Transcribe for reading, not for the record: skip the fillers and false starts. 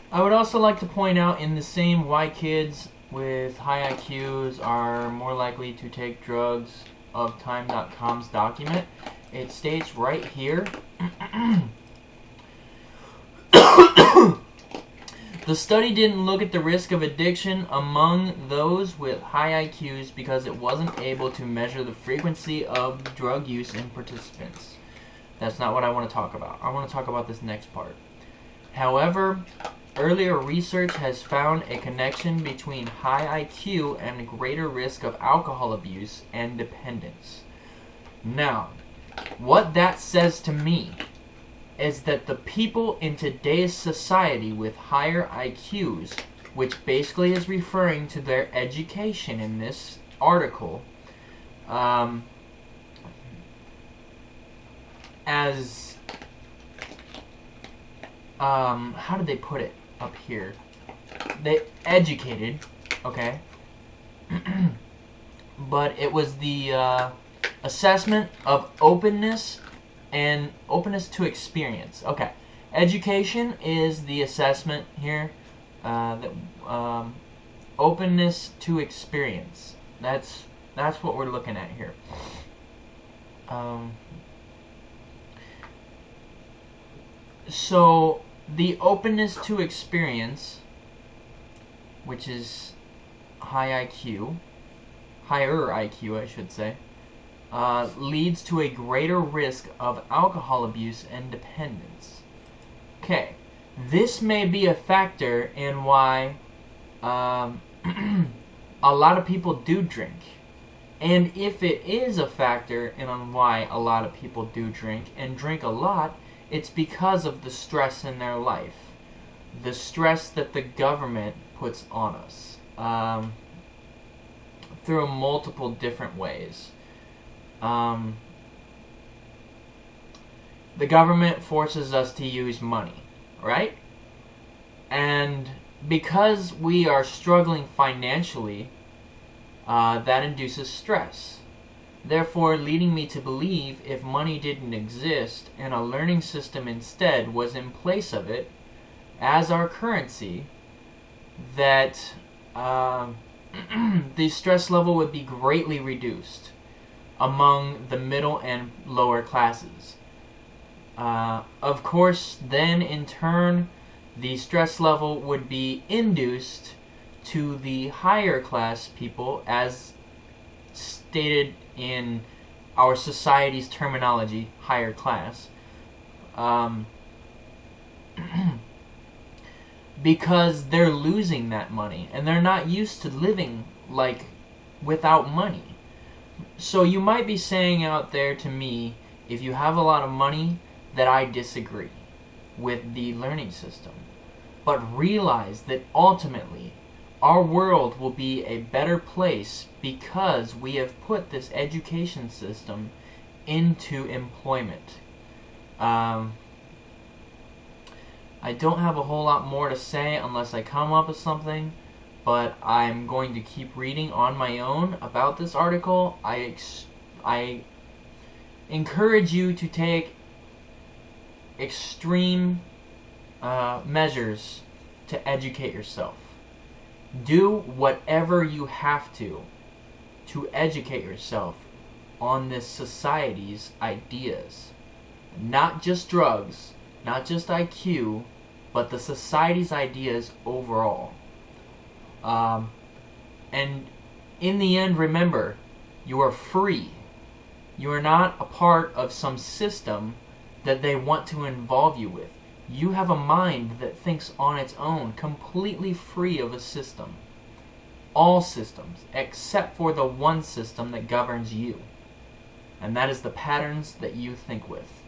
I would also like to point out in the same why kids with high IQs are more likely to take drugs of Time.com's document. It states right here, the study didn't look at the risk of addiction among those with high IQs because it wasn't able to measure the frequency of drug use in participants. That's not what I want to talk about. I want to talk about this next part. However, earlier research has found a connection between high IQ and a greater risk of alcohol abuse and dependence. Now, what that says to me is that the people in today's society with higher IQs, which basically is referring to their education in this article, as how did they put it up here? They educated, okay, but it was the assessment of openness and openness to experience. Okay, education is the assessment here. Openness to experience. That's what we're looking at here. So the openness to experience, which is higher IQ, I should say, leads to a greater risk of alcohol abuse and dependence. Okay, this may be a factor in why a lot of people do drink. And if it is a factor in why a lot of people do drink and drink a lot, it's because of the stress in their life. The stress that the government puts on us through multiple different ways. The government forces us to use money, right? And because we are struggling financially, that induces stress. Therefore, leading me to believe if money didn't exist and a learning system instead was in place of it as our currency, that the stress level would be greatly reduced among the middle and lower classes. Of course, then in turn, the stress level would be induced to the higher class people, as stated in our society's terminology, higher class, because they're losing that money and they're not used to living like without money. So you might be saying out there to me, if you have a lot of money, that I disagree with the learning system. But realize that ultimately our world will be a better place because we have put this education system into employment. I don't have a whole lot more to say unless I come up with something, but I'm going to keep reading on my own about this article. I encourage you to take extreme measures to educate yourself. Do whatever you have to educate yourself on this society's ideas. Not just drugs, not just IQ, but the society's ideas overall. And in the end, remember, you are free. You are not a part of some system that they want to involve you with. You have a mind that thinks on its own, completely free of a system. All systems, except for the one system that governs you. And that is the patterns that you think with.